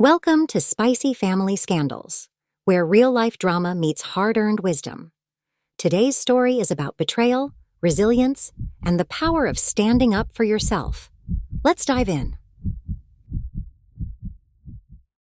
Welcome to Spicy Family Scandals, where real-life drama meets hard-earned wisdom. Today's story is about betrayal, resilience, and the power of standing up for yourself. Let's dive in.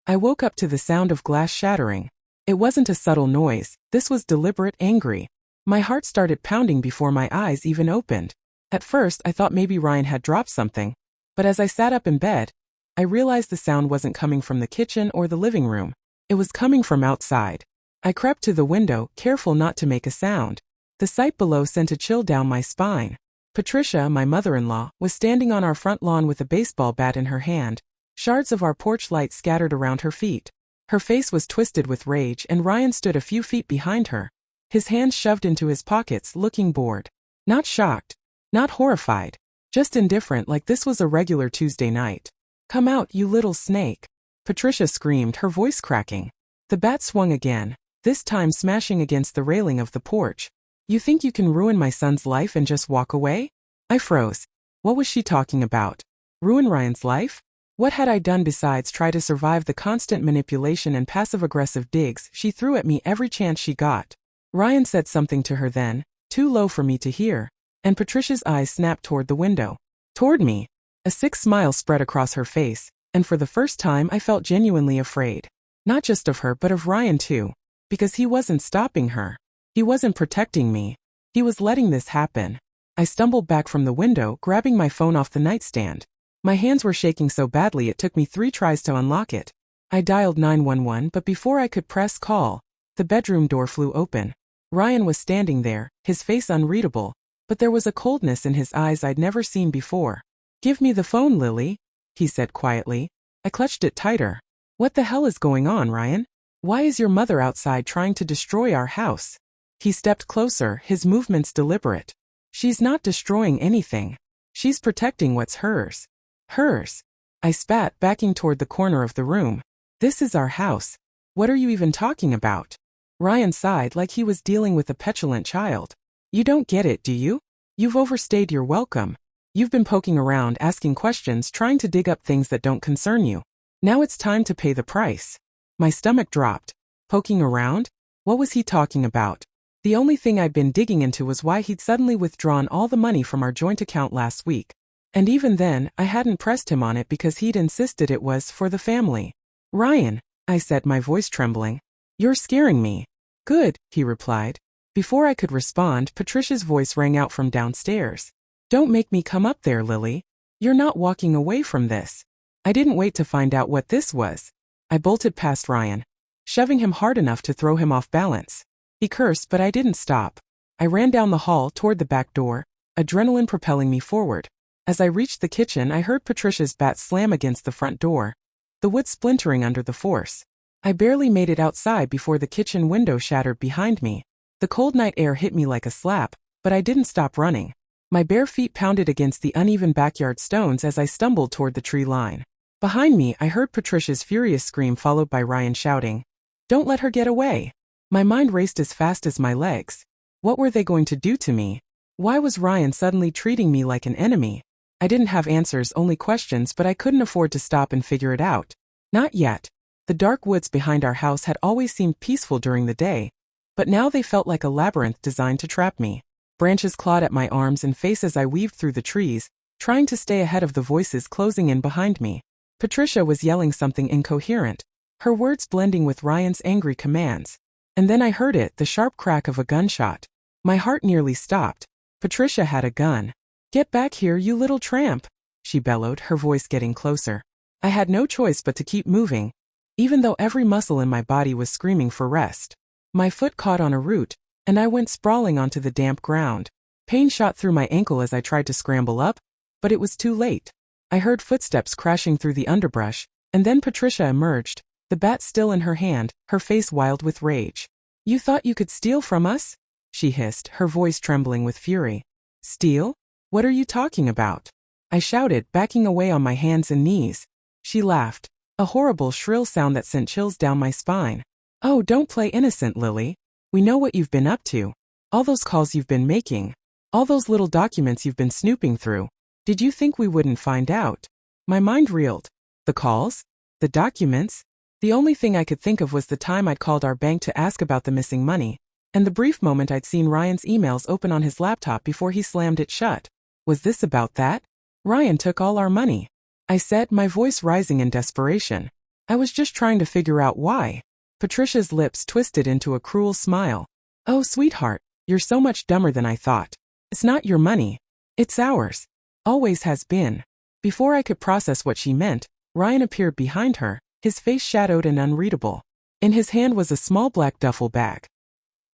I woke up to the sound of glass shattering. It wasn't a subtle noise, this was deliberate, angry. My heart started pounding before my eyes even opened. At first, I thought maybe Ryan had dropped something, but as I sat up in bed, I realized the sound wasn't coming from the kitchen or the living room. It was coming from outside. I crept to the window, careful not to make a sound. The sight below sent a chill down my spine. Patricia, my mother-in-law, was standing on our front lawn with a baseball bat in her hand, shards of our porch light scattered around her feet. Her face was twisted with rage, and Ryan stood a few feet behind her, his hands shoved into his pockets, looking bored. Not shocked, not horrified, just indifferent, like this was a regular Tuesday night. "Come out, you little snake," Patricia screamed, her voice cracking. The bat swung again, this time smashing against the railing of the porch. "You think you can ruin my son's life and just walk away?" I froze. What was she talking about? Ruin Ryan's life? What had I done besides try to survive the constant manipulation and passive-aggressive digs she threw at me every chance she got? Ryan said something to her then, too low for me to hear, and Patricia's eyes snapped toward the window. Toward me. A sick smile spread across her face, and for the first time I felt genuinely afraid. Not just of her but of Ryan too, because he wasn't stopping her. He wasn't protecting me. He was letting this happen. I stumbled back from the window, grabbing my phone off the nightstand. My hands were shaking so badly it took me 3 tries to unlock it. I dialed 911, but before I could press call, the bedroom door flew open. Ryan was standing there, his face unreadable, but there was a coldness in his eyes I'd never seen before. "Give me the phone, Lily," he said quietly. I clutched it tighter. "What the hell is going on, Ryan? Why is your mother outside trying to destroy our house?" He stepped closer, his movements deliberate. "She's not destroying anything. She's protecting what's hers." "Hers?" I spat, backing toward the corner of the room. "This is our house. What are you even talking about?" Ryan sighed like he was dealing with a petulant child. "You don't get it, do you? You've overstayed your welcome. You've been poking around, asking questions, trying to dig up things that don't concern you. Now it's time to pay the price." My stomach dropped. Poking around? What was he talking about? The only thing I'd been digging into was why he'd suddenly withdrawn all the money from our joint account last week. And even then, I hadn't pressed him on it because he'd insisted it was for the family. "Ryan," I said, my voice trembling. "You're scaring me." "Good," he replied. Before I could respond, Patricia's voice rang out from downstairs. "Don't make me come up there, Lily. You're not walking away from this." I didn't wait to find out what this was. I bolted past Ryan, shoving him hard enough to throw him off balance. He cursed, but I didn't stop. I ran down the hall toward the back door, adrenaline propelling me forward. As I reached the kitchen, I heard Patricia's bat slam against the front door, the wood splintering under the force. I barely made it outside before the kitchen window shattered behind me. The cold night air hit me like a slap, but I didn't stop running. My bare feet pounded against the uneven backyard stones as I stumbled toward the tree line. Behind me, I heard Patricia's furious scream followed by Ryan shouting, "Don't let her get away." My mind raced as fast as my legs. What were they going to do to me? Why was Ryan suddenly treating me like an enemy? I didn't have answers, only questions, but I couldn't afford to stop and figure it out. Not yet. The dark woods behind our house had always seemed peaceful during the day, but now they felt like a labyrinth designed to trap me. Branches clawed at my arms and face as I weaved through the trees, trying to stay ahead of the voices closing in behind me. Patricia was yelling something incoherent, her words blending with Ryan's angry commands. And then I heard it, the sharp crack of a gunshot. My heart nearly stopped. Patricia had a gun. "Get back here, you little tramp," she bellowed, her voice getting closer. I had no choice but to keep moving, even though every muscle in my body was screaming for rest. My foot caught on a root, and I went sprawling onto the damp ground. Pain shot through my ankle as I tried to scramble up, but it was too late. I heard footsteps crashing through the underbrush, and then Patricia emerged, the bat still in her hand, her face wild with rage. "You thought you could steal from us?" she hissed, her voice trembling with fury. "Steal? What are you talking about?" I shouted, backing away on my hands and knees. She laughed, a horrible shrill sound that sent chills down my spine. "Oh, don't play innocent, Lily. We know what you've been up to. All those calls you've been making. All those little documents you've been snooping through. Did you think we wouldn't find out?" My mind reeled. The calls? The documents? The only thing I could think of was the time I'd called our bank to ask about the missing money, and the brief moment I'd seen Ryan's emails open on his laptop before he slammed it shut. Was this about that? Ryan took all our money, I said, my voice rising in desperation. I was just trying to figure out why. Patricia's lips twisted into a cruel smile. Oh, sweetheart, you're so much dumber than I thought. It's not your money. It's ours. Always has been. Before I could process what she meant, Ryan appeared behind her, his face shadowed and unreadable. In his hand was a small black duffel bag.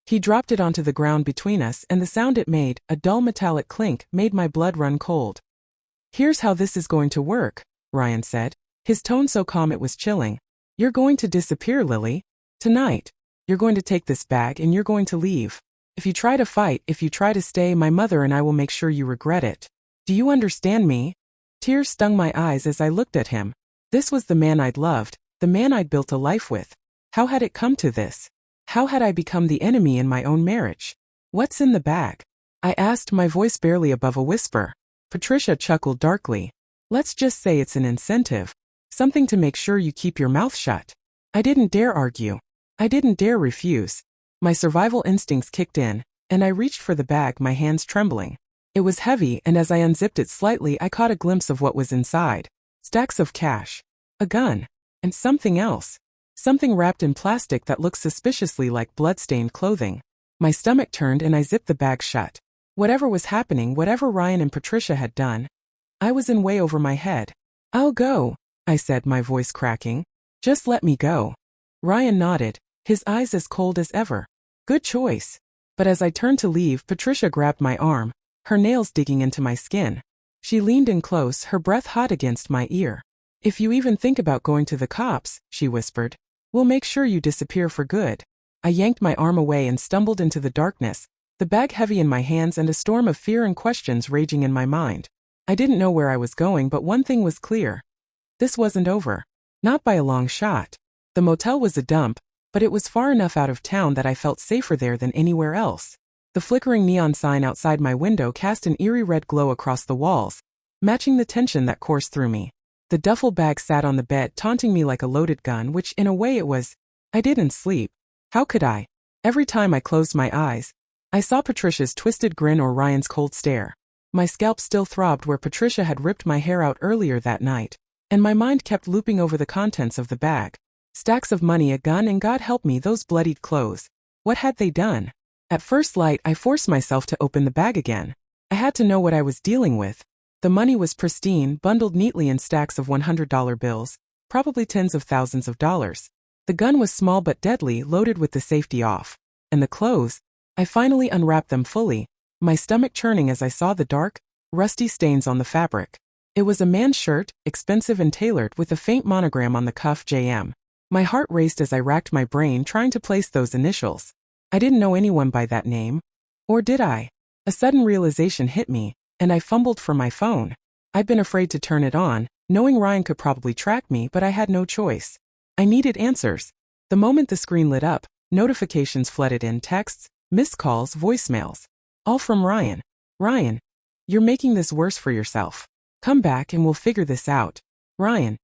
He dropped it onto the ground between us, and the sound it made, a dull metallic clink, made my blood run cold. Here's how this is going to work, Ryan said, his tone so calm it was chilling. You're going to disappear, Lily. Tonight. You're going to take this bag and you're going to leave. If you try to fight, if you try to stay, my mother and I will make sure you regret it. Do you understand me? Tears stung my eyes as I looked at him. This was the man I'd loved, the man I'd built a life with. How had it come to this? How had I become the enemy in my own marriage? What's in the bag? I asked, my voice barely above a whisper. Patricia chuckled darkly. Let's just say it's an incentive. Something to make sure you keep your mouth shut. I didn't dare argue. I didn't dare refuse. My survival instincts kicked in, and I reached for the bag, my hands trembling. It was heavy, and as I unzipped it slightly, I caught a glimpse of what was inside. Stacks of cash. A gun. And something else. Something wrapped in plastic that looked suspiciously like blood-stained clothing. My stomach turned and I zipped the bag shut. Whatever was happening, whatever Ryan and Patricia had done, I was in way over my head. I'll go, I said, my voice cracking. Just let me go. Ryan nodded, his eyes as cold as ever. Good choice. But as I turned to leave, Patricia grabbed my arm, her nails digging into my skin. She leaned in close, her breath hot against my ear. If you even think about going to the cops, she whispered, we'll make sure you disappear for good. I yanked my arm away and stumbled into the darkness, the bag heavy in my hands and a storm of fear and questions raging in my mind. I didn't know where I was going, but one thing was clear. This wasn't over. Not by a long shot. The motel was a dump, but it was far enough out of town that I felt safer there than anywhere else. The flickering neon sign outside my window cast an eerie red glow across the walls, matching the tension that coursed through me. The duffel bag sat on the bed, taunting me like a loaded gun, which in a way it was. I didn't sleep. How could I? Every time I closed my eyes, I saw Patricia's twisted grin or Ryan's cold stare. My scalp still throbbed where Patricia had ripped my hair out earlier that night, and my mind kept looping over the contents of the bag. Stacks of money, a gun, and God help me, those bloodied clothes. What had they done? At first light, I forced myself to open the bag again. I had to know what I was dealing with. The money was pristine, bundled neatly in stacks of $100 bills, probably tens of thousands of dollars. The gun was small but deadly, loaded with the safety off. And the clothes? I finally unwrapped them fully, my stomach churning as I saw the dark, rusty stains on the fabric. It was a man's shirt, expensive and tailored, with a faint monogram on the cuff, JM. My heart raced as I racked my brain trying to place those initials. I didn't know anyone by that name. Or did I? A sudden realization hit me, and I fumbled for my phone. I'd been afraid to turn it on, knowing Ryan could probably track me, but I had no choice. I needed answers. The moment the screen lit up, notifications flooded in, texts, missed calls, voicemails. All from Ryan. Ryan, you're making this worse for yourself. Come back and we'll figure this out. Ryan,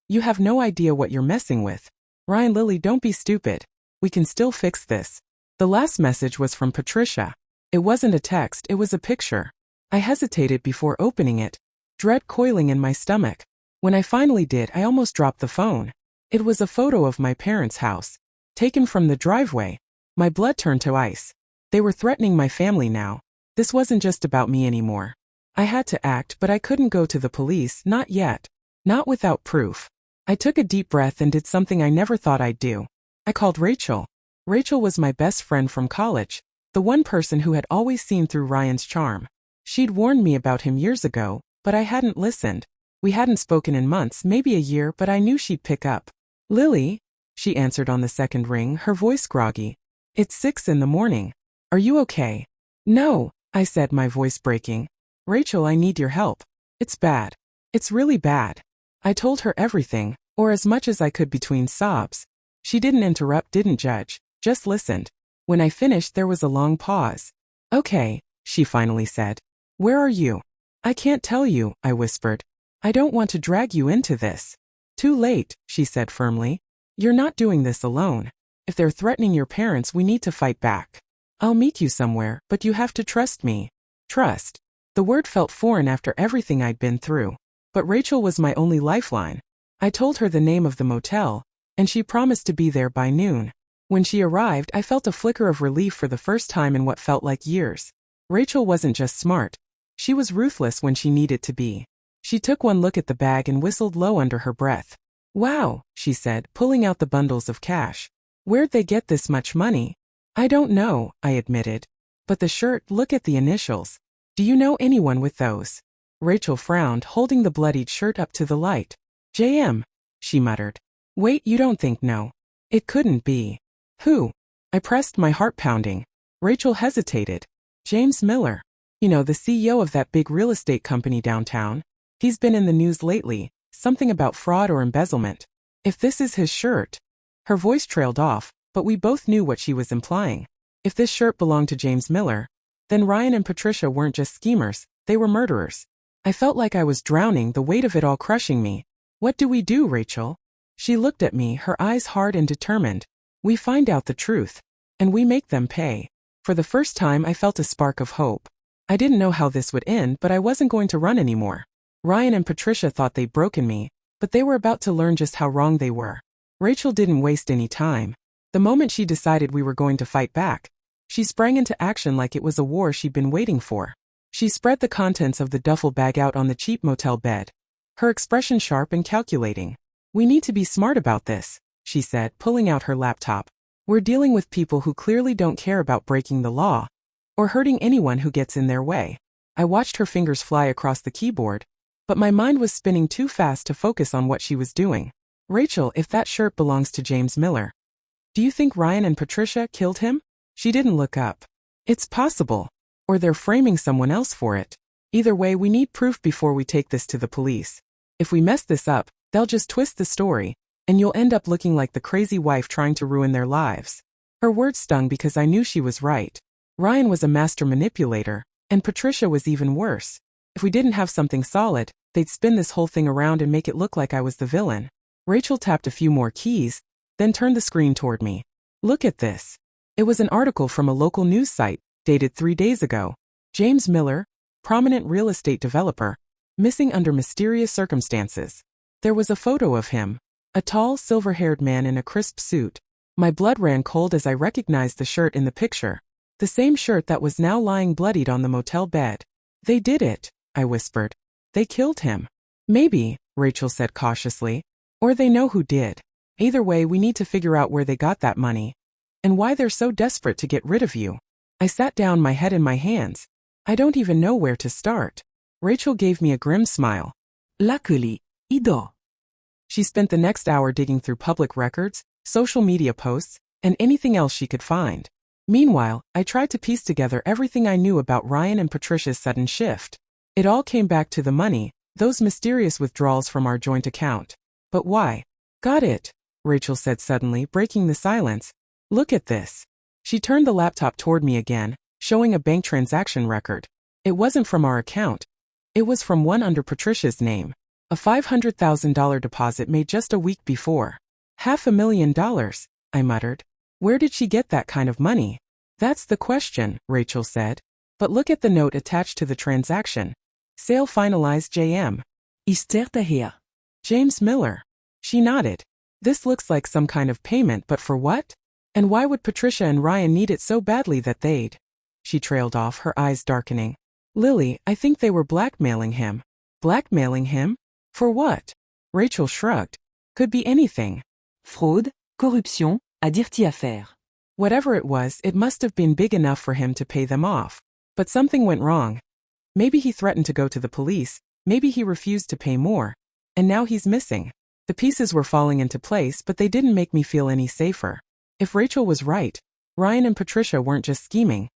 you have no idea what you're messing with. Ryan, Lily, don't be stupid. We can still fix this. The last message was from Patricia. It wasn't a text, it was a picture. I hesitated before opening it, dread coiling in my stomach. When I finally did, I almost dropped the phone. It was a photo of my parents' house, taken from the driveway. My blood turned to ice. They were threatening my family now. This wasn't just about me anymore. I had to act, but I couldn't go to the police, not yet. Not without proof. I took a deep breath and did something I never thought I'd do. I called Rachel. Rachel was my best friend from college, the one person who had always seen through Ryan's charm. She'd warned me about him years ago, but I hadn't listened. We hadn't spoken in months, maybe a year, but I knew she'd pick up. Lily, she answered on the second ring, her voice groggy. It's 6 in the morning. Are you okay? No, I said, my voice breaking. Rachel, I need your help. It's bad. It's really bad. I told her everything, or as much as I could between sobs. She didn't interrupt, didn't judge, just listened. When I finished, there was a long pause. Okay, she finally said. Where are you? I can't tell you, I whispered. I don't want to drag you into this. Too late, she said firmly. You're not doing this alone. If they're threatening your parents, we need to fight back. I'll meet you somewhere, but you have to trust me. Trust. The word felt foreign after everything I'd been through. But Rachel was my only lifeline. I told her the name of the motel, and she promised to be there by noon. When she arrived, I felt a flicker of relief for the first time in what felt like years. Rachel wasn't just smart. She was ruthless when she needed to be. She took one look at the bag and whistled low under her breath. Wow, she said, pulling out the bundles of cash. Where'd they get this much money? I don't know, I admitted. But the shirt, look at the initials. Do you know anyone with those? Rachel frowned, holding the bloodied shirt up to the light. JM, she muttered. Wait, you don't think no? It couldn't be. Who? I pressed, my heart pounding. Rachel hesitated. James Miller. You know, the CEO of that big real estate company downtown. He's been in the news lately, something about fraud or embezzlement. If this is his shirt. Her voice trailed off, but we both knew what she was implying. If this shirt belonged to James Miller, then Ryan and Patricia weren't just schemers, they were murderers. I felt like I was drowning, the weight of it all crushing me. What do we do, Rachel? She looked at me, her eyes hard and determined. We find out the truth. And we make them pay. For the first time, I felt a spark of hope. I didn't know how this would end, but I wasn't going to run anymore. Ryan and Patricia thought they'd broken me, but they were about to learn just how wrong they were. Rachel didn't waste any time. The moment she decided we were going to fight back, she sprang into action like it was a war she'd been waiting for. She spread the contents of the duffel bag out on the cheap motel bed, her expression sharp and calculating. We need to be smart about this, she said, pulling out her laptop. We're dealing with people who clearly don't care about breaking the law or hurting anyone who gets in their way. I watched her fingers fly across the keyboard, but my mind was spinning too fast to focus on what she was doing. Rachel, if that shirt belongs to James Miller, do you think Ryan and Patricia killed him? She didn't look up. It's possible. Or they're framing someone else for it. Either way, we need proof before we take this to the police. If we mess this up, they'll just twist the story, and you'll end up looking like the crazy wife trying to ruin their lives. Her words stung because I knew she was right. Ryan was a master manipulator, and Patricia was even worse. If we didn't have something solid, they'd spin this whole thing around and make it look like I was the villain. Rachel tapped a few more keys, then turned the screen toward me. Look at this. It was an article from a local news site, dated 3 days ago. James Miller, prominent real estate developer, missing under mysterious circumstances. There was a photo of him, a tall, silver-haired man in a crisp suit. My blood ran cold as I recognized the shirt in the picture. The same shirt that was now lying bloodied on the motel bed. They did it, I whispered. They killed him. Maybe, Rachel said cautiously. Or they know who did. Either way, we need to figure out where they got that money. And why they're so desperate to get rid of you. I sat down, my head in my hands. I don't even know where to start. Rachel gave me a grim smile. Luckily, Ido. She spent the next hour digging through public records, social media posts, and anything else she could find. Meanwhile, I tried to piece together everything I knew about Ryan and Patricia's sudden shift. It all came back to the money, those mysterious withdrawals from our joint account. But why? Got it, Rachel said suddenly, breaking the silence. Look at this. She turned the laptop toward me again, showing a bank transaction record. It wasn't from our account. It was from one under Patricia's name. A $500,000 deposit made just a week before. $500,000, I muttered. Where did she get that kind of money? That's the question, Rachel said. But look at the note attached to the transaction. Sale finalized JM. Ister here. James Miller. She nodded. This looks like some kind of payment, but for what? And why would Patricia and Ryan need it so badly that they'd? She trailed off, her eyes darkening. Lily, I think they were blackmailing him. Blackmailing him? For what? Rachel shrugged. Could be anything. Fraude, corruption, à dirty affaire. Whatever it was, it must have been big enough for him to pay them off. But something went wrong. Maybe he threatened to go to the police, maybe he refused to pay more. And now he's missing. The pieces were falling into place, but they didn't make me feel any safer. If Rachel was right, Ryan and Patricia weren't just scheming.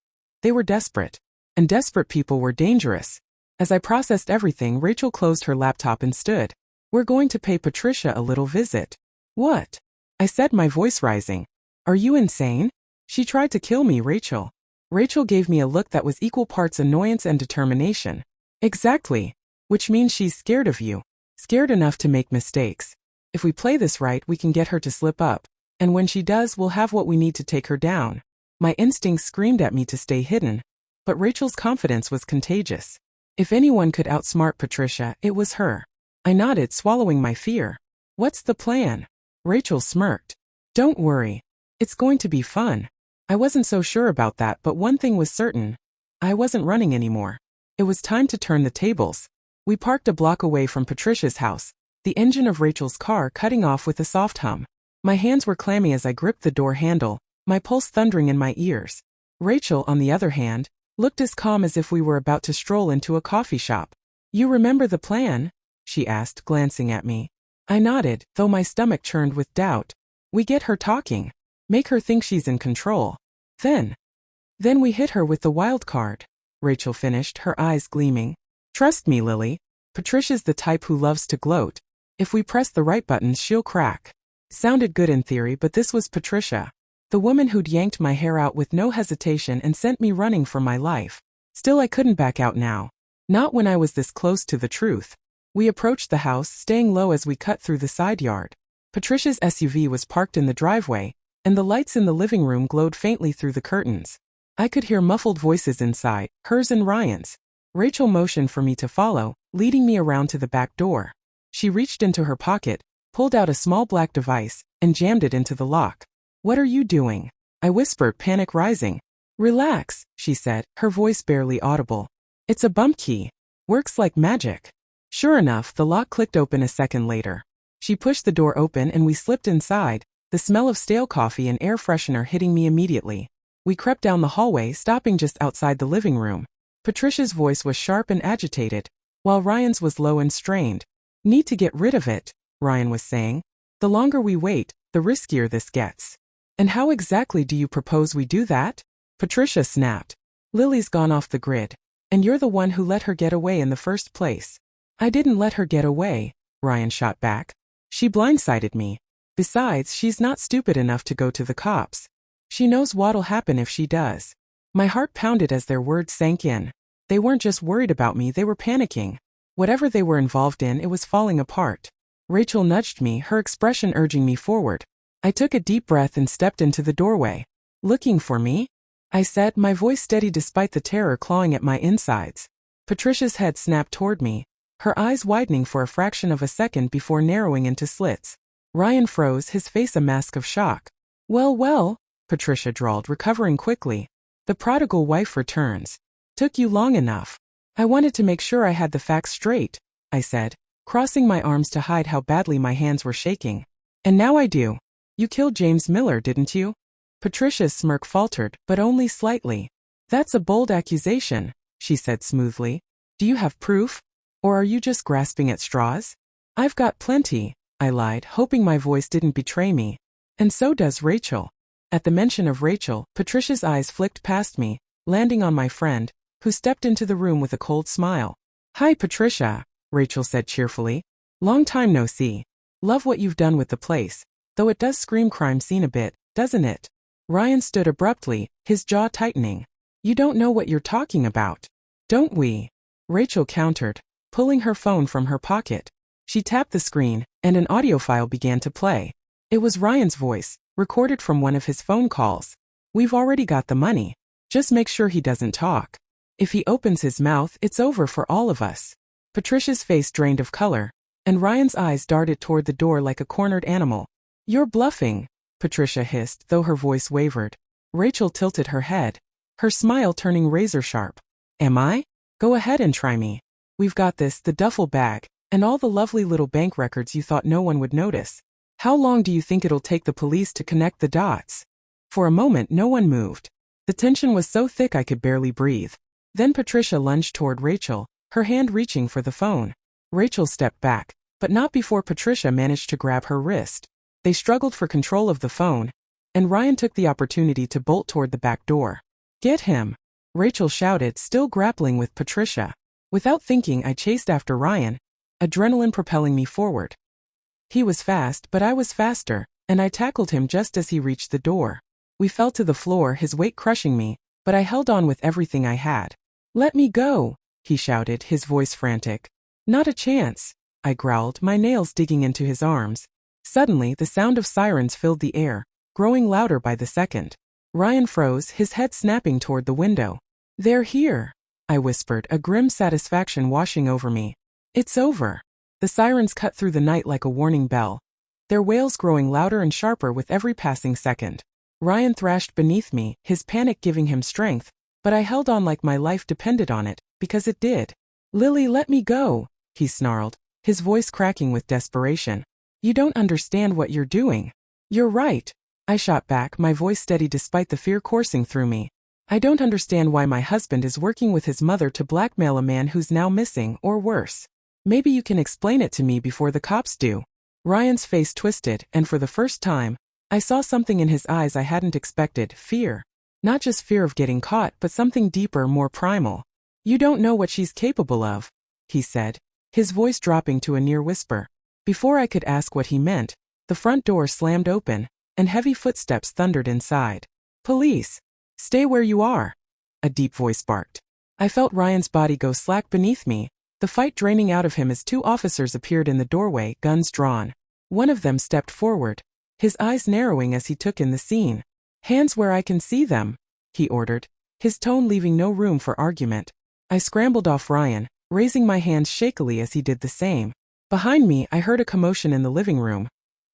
They were desperate. And desperate people were dangerous. As I processed everything, Rachel closed her laptop and stood. We're going to pay Patricia a little visit. What? I said, my voice rising. Are you insane? She tried to kill me, Rachel. Rachel gave me a look that was equal parts annoyance and determination. Exactly. Which means she's scared of you. Scared enough to make mistakes. If we play this right, we can get her to slip up. And when she does, we'll have what we need to take her down. My instincts screamed at me to stay hidden. But Rachel's confidence was contagious. If anyone could outsmart Patricia, it was her. I nodded, swallowing my fear. What's the plan? Rachel smirked. Don't worry. It's going to be fun. I wasn't so sure about that, but one thing was certain. I wasn't running anymore. It was time to turn the tables. We parked a block away from Patricia's house, the engine of Rachel's car cutting off with a soft hum. My hands were clammy as I gripped the door handle, my pulse thundering in my ears. Rachel, on the other hand, looked as calm as if we were about to stroll into a coffee shop. You remember the plan? She asked, glancing at me. I nodded, though my stomach churned with doubt. We get her talking. Make her think she's in control. Then we hit her with the wild card. Rachel finished, her eyes gleaming. Trust me, Lily. Patricia's the type who loves to gloat. If we press the right buttons, she'll crack. Sounded good in theory, but this was Patricia. The woman who'd yanked my hair out with no hesitation and sent me running for my life. Still, I couldn't back out now. Not when I was this close to the truth. We approached the house, staying low as we cut through the side yard. Patricia's SUV was parked in the driveway, and the lights in the living room glowed faintly through the curtains. I could hear muffled voices inside, hers and Ryan's. Rachel motioned for me to follow, leading me around to the back door. She reached into her pocket, pulled out a small black device, and jammed it into the lock. What are you doing? I whispered, panic rising. Relax, she said, her voice barely audible. It's a bump key. Works like magic. Sure enough, the lock clicked open a second later. She pushed the door open and we slipped inside, the smell of stale coffee and air freshener hitting me immediately. We crept down the hallway, stopping just outside the living room. Patricia's voice was sharp and agitated, while Ryan's was low and strained. Need to get rid of it, Ryan was saying. The longer we wait, the riskier this gets. And how exactly do you propose we do that? Patricia snapped. Lily's gone off the grid. And you're the one who let her get away in the first place. I didn't let her get away, Ryan shot back. She blindsided me. Besides, she's not stupid enough to go to the cops. She knows what'll happen if she does. My heart pounded as their words sank in. They weren't just worried about me, they were panicking. Whatever they were involved in, it was falling apart. Rachel nudged me, her expression urging me forward. I took a deep breath and stepped into the doorway. Looking for me? I said, my voice steady despite the terror clawing at my insides. Patricia's head snapped toward me, her eyes widening for a fraction of a second before narrowing into slits. Ryan froze, his face a mask of shock. Well, Patricia drawled, recovering quickly. The prodigal wife returns. Took you long enough. I wanted to make sure I had the facts straight, I said, crossing my arms to hide how badly my hands were shaking. And now I do. You killed James Miller, didn't you? Patricia's smirk faltered, but only slightly. That's a bold accusation, she said smoothly. Do you have proof? Or are you just grasping at straws? I've got plenty, I lied, hoping my voice didn't betray me. And so does Rachel. At the mention of Rachel, Patricia's eyes flicked past me, landing on my friend, who stepped into the room with a cold smile. Hi, Patricia, Rachel said cheerfully. Long time no see. Love what you've done with the place, though it does scream crime scene a bit, doesn't it? Ryan stood abruptly, his jaw tightening. You don't know what you're talking about. Don't we? Rachel countered, pulling her phone from her pocket. She tapped the screen, and an audio file began to play. It was Ryan's voice, recorded from one of his phone calls. We've already got the money. Just make sure he doesn't talk. If he opens his mouth, it's over for all of us. Patricia's face drained of color, and Ryan's eyes darted toward the door like a cornered animal. You're bluffing, Patricia hissed, though her voice wavered. Rachel tilted her head, her smile turning razor sharp. Am I? Go ahead and try me. We've got this, the duffel bag, and all the lovely little bank records you thought no one would notice. How long do you think it'll take the police to connect the dots? For a moment, no one moved. The tension was so thick I could barely breathe. Then Patricia lunged toward Rachel, her hand reaching for the phone. Rachel stepped back, but not before Patricia managed to grab her wrist. They struggled for control of the phone, and Ryan took the opportunity to bolt toward the back door. Get him! Rachel shouted, still grappling with Patricia. Without thinking, I chased after Ryan, adrenaline propelling me forward. He was fast, but I was faster, and I tackled him just as he reached the door. We fell to the floor, his weight crushing me, but I held on with everything I had. Let me go, he shouted, his voice frantic. Not a chance, I growled, my nails digging into his arms. Suddenly, the sound of sirens filled the air, growing louder by the second. Ryan froze, his head snapping toward the window. "They're here," I whispered, a grim satisfaction washing over me. "It's over." The sirens cut through the night like a warning bell, their wails growing louder and sharper with every passing second. Ryan thrashed beneath me, his panic giving him strength, but I held on like my life depended on it, because it did. "Lily, let me go," he snarled, his voice cracking with desperation. "You don't understand what you're doing." "You're right," I shot back, my voice steady despite the fear coursing through me. "I don't understand why my husband is working with his mother to blackmail a man who's now missing, or worse. Maybe you can explain it to me before the cops do." Ryan's face twisted, and for the first time, I saw something in his eyes I hadn't expected, fear. Not just fear of getting caught, but something deeper, more primal. "You don't know what she's capable of," he said, his voice dropping to a near whisper. Before I could ask what he meant, the front door slammed open, and heavy footsteps thundered inside. "Police! Stay where you are!" a deep voice barked. I felt Ryan's body go slack beneath me, the fight draining out of him as two officers appeared in the doorway, guns drawn. One of them stepped forward, his eyes narrowing as he took in the scene. "Hands where I can see them," he ordered, his tone leaving no room for argument. I scrambled off Ryan, raising my hands shakily as he did the same. Behind me, I heard a commotion in the living room.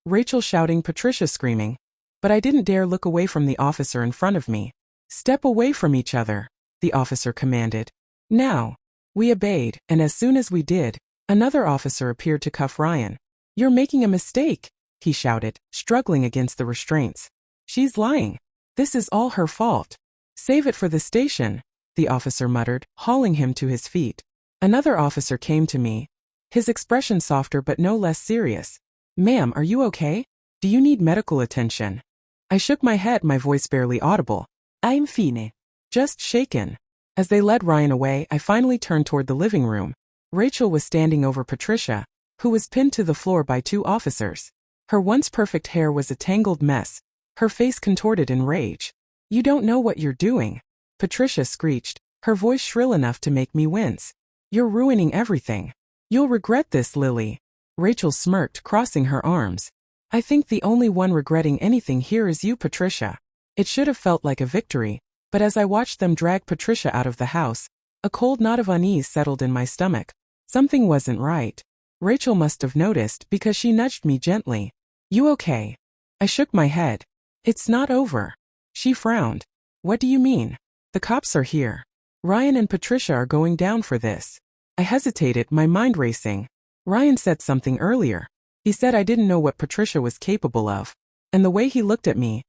Rachel shouting, Patricia screaming. But I didn't dare look away from the officer in front of me. "Step away from each other," the officer commanded. "Now." We obeyed, and as soon as we did, another officer appeared to cuff Ryan. "You're making a mistake," he shouted, struggling against the restraints. "She's lying. This is all her fault. Save it for the station," the officer muttered, hauling him to his feet. Another officer came to me, his expression softer but no less serious. "Ma'am, are you okay? Do you need medical attention?" I shook my head, my voice barely audible. "I'm fine. Just shaken." As they led Ryan away, I finally turned toward the living room. Rachel was standing over Patricia, who was pinned to the floor by two officers. Her once perfect hair was a tangled mess, her face contorted in rage. "You don't know what you're doing," Patricia screeched, her voice shrill enough to make me wince. "You're ruining everything. You'll regret this, Lily." Rachel smirked, crossing her arms. "I think the only one regretting anything here is you, Patricia." It should have felt like a victory, but as I watched them drag Patricia out of the house, a cold knot of unease settled in my stomach. Something wasn't right. Rachel must have noticed because she nudged me gently. "You okay?" I shook my head. "It's not over." She frowned. "What do you mean?" "The cops are here. Ryan and Patricia are going down for this." I hesitated, my mind racing. Ryan said something earlier. He said I didn't know what Patricia was capable of. And the way he looked at me.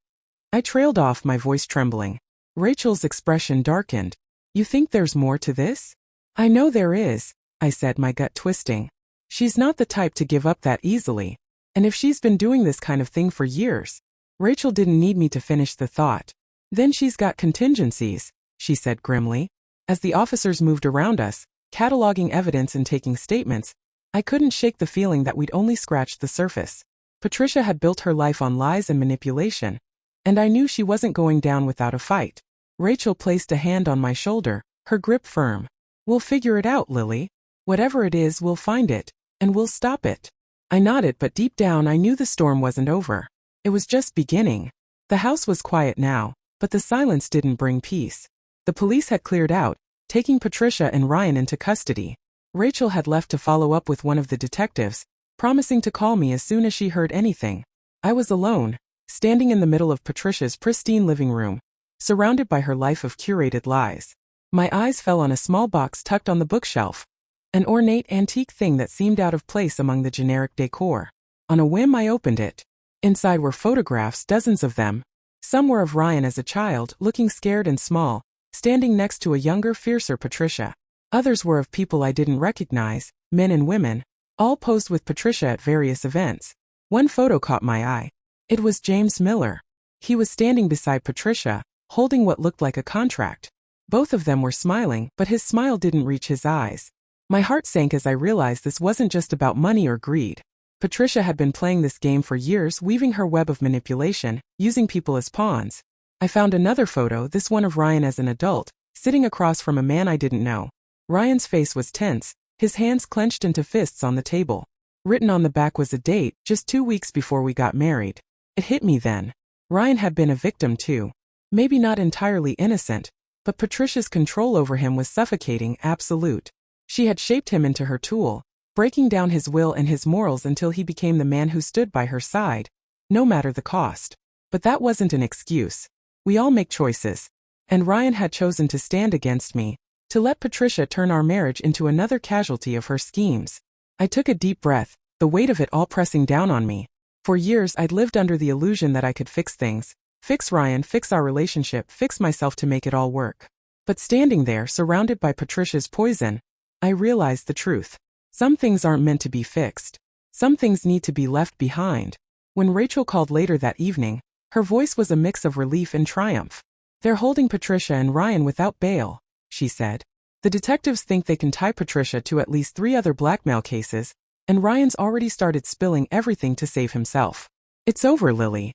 I trailed off, my voice trembling. Rachel's expression darkened. "You think there's more to this?" "I know there is," I said, my gut twisting. "She's not the type to give up that easily. And if she's been doing this kind of thing for years." Rachel didn't need me to finish the thought. "Then she's got contingencies," she said grimly. As the officers moved around us, cataloging evidence and taking statements, I couldn't shake the feeling that we'd only scratched the surface. Patricia had built her life on lies and manipulation, and I knew she wasn't going down without a fight. Rachel placed a hand on my shoulder, her grip firm. "We'll figure it out, Lily. Whatever it is, we'll find it, and we'll stop it." I nodded, but deep down I knew the storm wasn't over. It was just beginning. The house was quiet now, but the silence didn't bring peace. The police had cleared out, taking Patricia and Ryan into custody. Rachel had left to follow up with one of the detectives, promising to call me as soon as she heard anything. I was alone, standing in the middle of Patricia's pristine living room, surrounded by her life of curated lies. My eyes fell on a small box tucked on the bookshelf, an ornate antique thing that seemed out of place among the generic decor. On a whim, I opened it. Inside were photographs, dozens of them. Some were of Ryan as a child, looking scared and small, standing next to a younger, fiercer Patricia. Others were of people I didn't recognize, men and women, all posed with Patricia at various events. One photo caught my eye. It was James Miller. He was standing beside Patricia, holding what looked like a contract. Both of them were smiling, but his smile didn't reach his eyes. My heart sank as I realized this wasn't just about money or greed. Patricia had been playing this game for years, weaving her web of manipulation, using people as pawns. I found another photo, this one of Ryan as an adult, sitting across from a man I didn't know. Ryan's face was tense, his hands clenched into fists on the table. Written on the back was a date, just 2 weeks before we got married. It hit me then. Ryan had been a victim too. Maybe not entirely innocent, but Patricia's control over him was suffocating, absolute. She had shaped him into her tool, breaking down his will and his morals until he became the man who stood by her side, no matter the cost. But that wasn't an excuse. We all make choices. And Ryan had chosen to stand against me, to let Patricia turn our marriage into another casualty of her schemes. I took a deep breath, the weight of it all pressing down on me. For years I'd lived under the illusion that I could fix things. Fix Ryan, fix our relationship, fix myself to make it all work. But standing there, surrounded by Patricia's poison, I realized the truth. Some things aren't meant to be fixed. Some things need to be left behind. When Rachel called later that evening, her voice was a mix of relief and triumph. "They're holding Patricia and Ryan without bail," she said. "The detectives think they can tie Patricia to at least 3 other blackmail cases, and Ryan's already started spilling everything to save himself. It's over, Lily."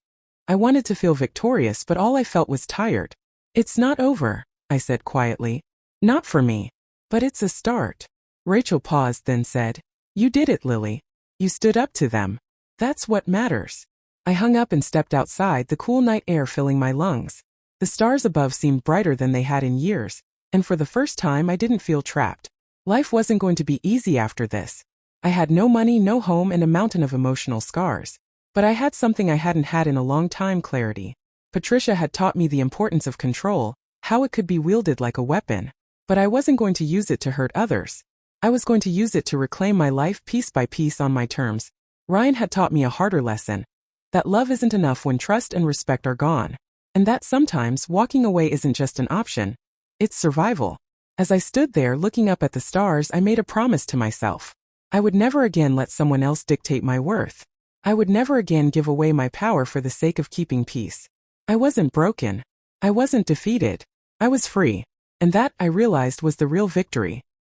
I wanted to feel victorious, but all I felt was tired. "It's not over," I said quietly. "Not for me. But it's a start." Rachel paused, then said, "You did it, Lily. You stood up to them. That's what matters." I hung up and stepped outside, the cool night air filling my lungs. The stars above seemed brighter than they had in years, and for the first time I didn't feel trapped. Life wasn't going to be easy after this. I had no money, no home, and a mountain of emotional scars. But I had something I hadn't had in a long time: clarity. Patricia had taught me the importance of control, how it could be wielded like a weapon. But I wasn't going to use it to hurt others. I was going to use it to reclaim my life piece by piece on my terms. Ryan had taught me a harder lesson. That love isn't enough when trust and respect are gone. And that sometimes walking away isn't just an option. It's survival. As I stood there looking up at the stars, I made a promise to myself. I would never again let someone else dictate my worth. I would never again give away my power for the sake of keeping peace. I wasn't broken. I wasn't defeated. I was free. And that, I realized, was the real victory.